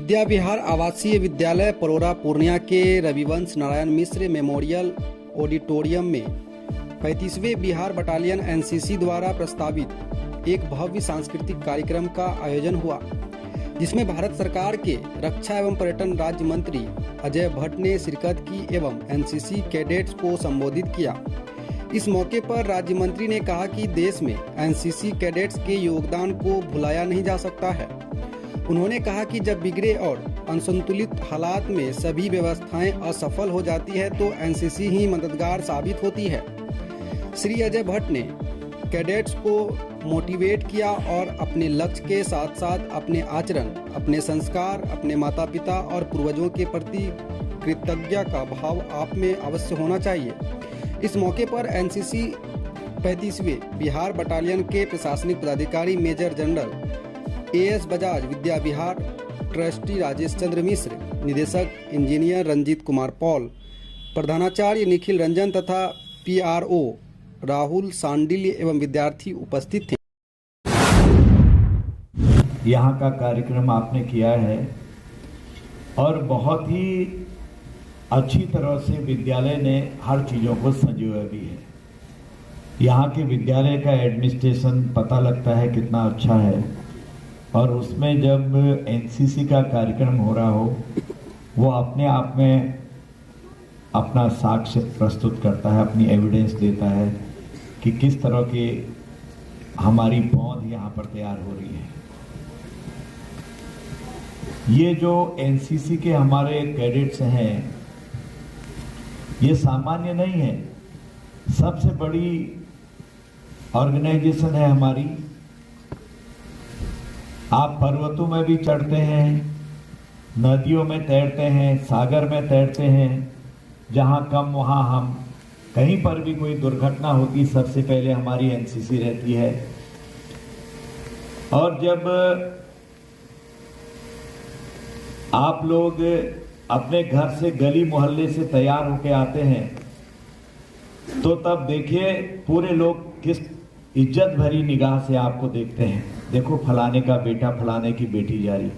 विद्या विहार आवासीय विद्यालय परोरा पूर्णिया के रविवंश नारायण मिश्र मेमोरियल ऑडिटोरियम में 35वें बिहार बटालियन एनसीसी द्वारा प्रस्तावित एक भव्य सांस्कृतिक कार्यक्रम का आयोजन हुआ, जिसमें भारत सरकार के रक्षा एवं पर्यटन राज्य मंत्री अजय भट्ट ने शिरकत की एवं एनसीसी कैडेट्स को संबोधित किया। इस मौके पर राज्य मंत्री ने कहा कि देश में एनसीसी कैडेट्स के योगदान को भुलाया नहीं जा सकता है। उन्होंने कहा कि जब बिगड़े और असंतुलित हालात में सभी व्यवस्थाएं असफल हो जाती है तो एनसीसी ही मददगार साबित होती है। श्री अजय भट्ट ने कैडेट्स को मोटिवेट किया और अपने लक्ष्य के साथ साथ अपने आचरण, अपने संस्कार, अपने माता पिता और पूर्वजों के प्रति कृतज्ञता का भाव आप में अवश्य होना चाहिए। इस मौके पर एनसीसी 35वें बिहार बटालियन के प्रशासनिक पदाधिकारी major general as Bajaj, Vidya Vihar trustee Rajesh Chandra Mishra, निदेशक इंजीनियर रंजीत कुमार पॉल, प्रधानाचार्य निखिल रंजन तथा पीआरओ राहुल सांडिल्य एवं विद्यार्थी उपस्थित थे। यहाँ का कार्यक्रम आपने किया है और बहुत ही अच्छी तरह से विद्यालय ने हर चीज़ों को संजोया भी है। यहाँ के विद्यालय का एडमिनिस्ट्रेशन पता लगता है कितना अच्छा है, और उसमें जब एनसीसी का कार्यक्रम हो रहा हो वो अपने आप में अपना साक्ष्य प्रस्तुत करता है, अपनी एविडेंस देता है कि किस तरह की हमारी पौध यहाँ पर तैयार हो रही है। ये जो एनसीसी के हमारे कैडेट्स हैं ये सामान्य नहीं है, सबसे बड़ी ऑर्गेनाइजेशन है हमारी। आप पर्वतों में भी चढ़ते हैं, नदियों में तैरते हैं, सागर में तैरते हैं, जहां कम वहां हम कहीं पर भी कोई दुर्घटना होती सबसे पहले हमारी एनसीसी रहती है। और जब आप लोग अपने घर से गली मोहल्ले से तैयार होके आते हैं तो तब देखिए पूरे लोग किस इज्जत भरी निगाह से आपको देखते हैं, देखो फलाने का बेटा, फलाने की बेटी जा रही।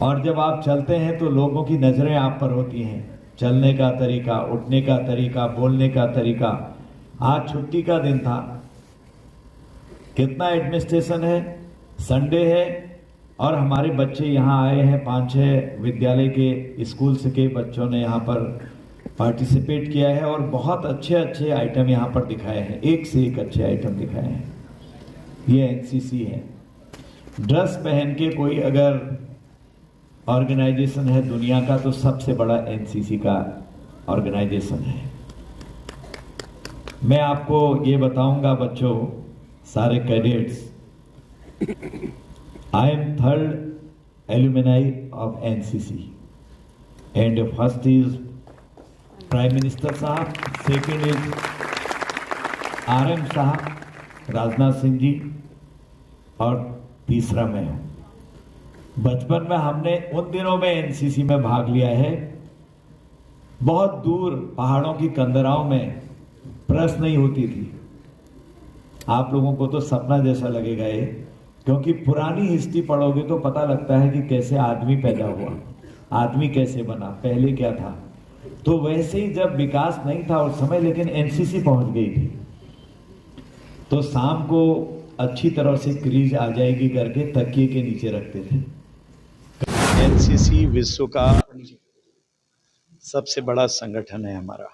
और जब आप चलते हैं तो लोगों की नजरें आप पर होती हैं, चलने का तरीका, उठने का तरीका, बोलने का तरीका। आज छुट्टी का दिन था, कितना एडमिनिस्ट्रेशन है, संडे है और हमारे बच्चे यहाँ आए हैं। 5-6 विद्यालय के स्कूल से के बच्चों ने यहाँ पर पार्टिसिपेट किया है और बहुत अच्छे अच्छे आइटम यहाँ पर दिखाए हैं, एक से एक अच्छे आइटम दिखाए हैं। ये एनसीसी है। ड्रेस पहन के कोई अगर ऑर्गेनाइजेशन है दुनिया का तो सबसे बड़ा एनसीसी का ऑर्गेनाइजेशन है। मैं आपको ये बताऊंगा बच्चों, सारे cadets, I am third alumni of NCC and first is Prime Minister साहब, second is RM साहब, राजनाथ सिंह जी, और तीसरा मैं हूँ। बचपन में हमने उन दिनों में एनसीसी में भाग लिया है। बहुत दूर पहाड़ों की कंदराओं में प्रेस नहीं होती थी। आप लोगों को तो सपना जैसा लगेगा ये, क्योंकि पुरानी हिस्ट्री पढ़ोगे तो पता लगता है कि कैसे आदमी पैदा हुआ, आदमी कैसे बना, पहले क्या था। तो वैसे ही जब विकास नहीं था उस समय, लेकिन एनसीसी पहुंच गई थी, तो शाम को अच्छी तरह से क्रीज आ जाएगी करके तकिए के नीचे रखते थे। एनसीसी विश्व का सबसे बड़ा संगठन है हमारा,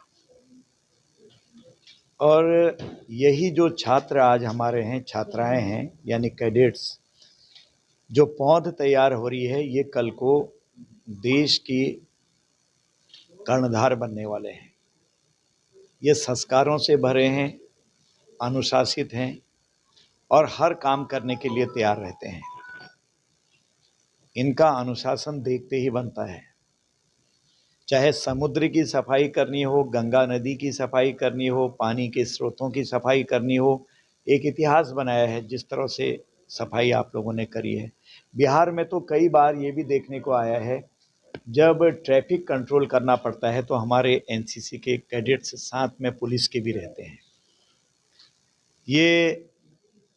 और यही जो छात्र आज हमारे हैं, छात्राएं हैं, यानी कैडेट्स, जो पौध तैयार हो रही है, ये कल को देश की कर्णधार बनने वाले हैं। ये संस्कारों से भरे हैं, अनुशासित हैं और हर काम करने के लिए तैयार रहते हैं। इनका अनुशासन देखते ही बनता है। चाहे समुद्र की सफाई करनी हो, गंगा नदी की सफाई करनी हो, पानी के स्रोतों की सफाई करनी हो, एक इतिहास बनाया है जिस तरह से सफाई आप लोगों ने करी है। बिहार में तो कई बार ये भी देखने को आया है, जब ट्रैफिक कंट्रोल करना पड़ता है तो हमारे एनसीसी के कैडेट्स साथ में पुलिस के भी रहते हैं। ये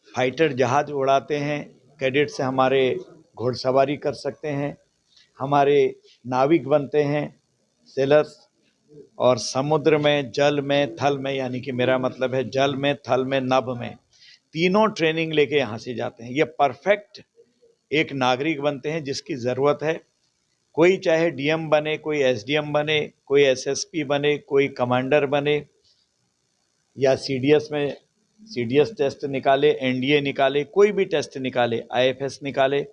फाइटर जहाज उड़ाते हैं, कैडेट्स हमारे घुड़सवारी कर सकते हैं, हमारे नाविक बनते हैं, सेलर्स, और समुद्र में, जल में, थल में, यानी कि मेरा मतलब है जल में, थल में, नभ में, तीनों ट्रेनिंग लेके यहाँ से जाते हैं। ये परफेक्ट एक नागरिक बनते हैं जिसकी ज़रूरत है। कोई चाहे डीएम बने, कोई एसडीएम बने, कोई एसएसपी बने, कोई कमांडर बने, या सीडीएस में सीडीएस टेस्ट निकाले, एनडीए निकाले, कोई भी टेस्ट निकाले, आईएफएस निकाले,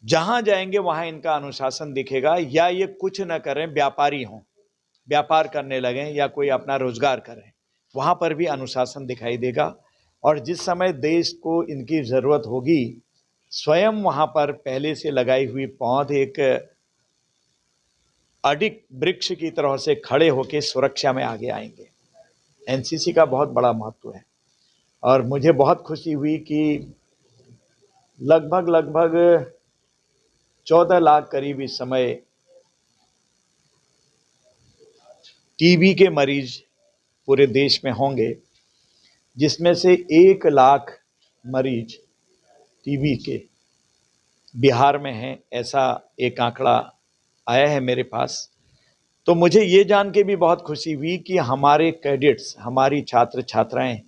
जहाँ जाएंगे वहाँ इनका अनुशासन दिखेगा। या ये कुछ न करें, व्यापारी हों, व्यापार करने लगें, या कोई अपना रोजगार करें, वहाँ पर भी अनुशासन दिखाई देगा। और जिस समय देश को इनकी ज़रूरत होगी, स्वयं वहाँ पर पहले से लगाई हुई पौध एक अडिग वृक्ष की तरह से खड़े होकर सुरक्षा में आगे आएंगे। एनसीसी का बहुत बड़ा महत्व है और मुझे बहुत खुशी हुई कि लगभग 14 लाख करीब इस समय टीबी के मरीज पूरे देश में होंगे, जिसमें से 1 लाख मरीज टीबी के बिहार में हैं, ऐसा एक आंकड़ा आया है मेरे पास। तो मुझे ये जान के भी बहुत खुशी हुई कि हमारे कैडेट्स, हमारी छात्र छात्राएं,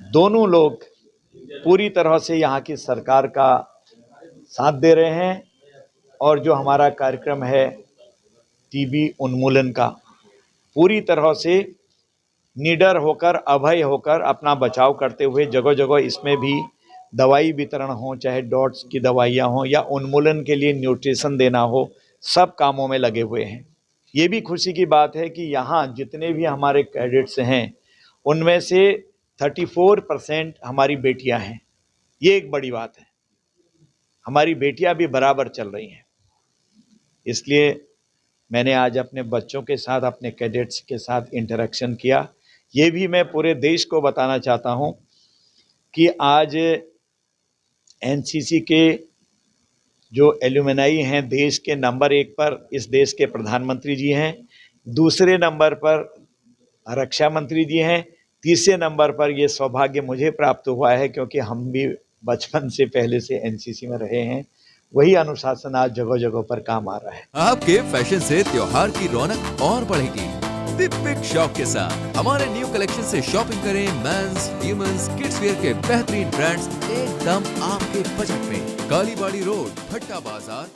दोनों लोग पूरी तरह से यहाँ की सरकार का साथ दे रहे हैं। और जो हमारा कार्यक्रम है टीबी उन्मूलन का, पूरी तरह से निडर होकर, अभय होकर अपना बचाव करते हुए जगह जगह इसमें भी दवाई वितरण हो, चाहे डॉट्स की दवाइयाँ हों या उन्मूलन के लिए न्यूट्रिशन देना हो, सब कामों में लगे हुए हैं। ये भी खुशी की बात है कि यहाँ जितने भी हमारे कैडेट्स हैं उनमें से 34% हमारी बेटियां हैं। ये एक बड़ी बात है, हमारी बेटियां भी बराबर चल रही हैं। इसलिए मैंने आज अपने बच्चों के साथ, अपने कैडेट्स के साथ इंटरेक्शन किया। ये भी मैं पूरे देश को बताना चाहता हूँ कि आज एनसीसी के जो एल्यूमिनाई हैं, देश के नंबर 1 पर इस देश के प्रधानमंत्री जी हैं, दूसरे नंबर पर रक्षा मंत्री जी हैं, तीसरे नंबर पर ये सौभाग्य मुझे प्राप्त हुआ है क्योंकि हम भी बचपन से पहले से एनसीसी में रहे हैं। वही अनुशासन आज जगह जगह पर काम आ रहा है। आपके फैशन से त्योहार की रौनक और बढ़ेगी। दीपिक शॉप के साथ हमारे न्यू कलेक्शन से शॉपिंग करें। मेंस, वुमेन्स, किड्स वेयर के बेहतरीन ब्रांड्स एकदम आपके बजट में। कालीबाड़ी रोड, भट्टा बाजार,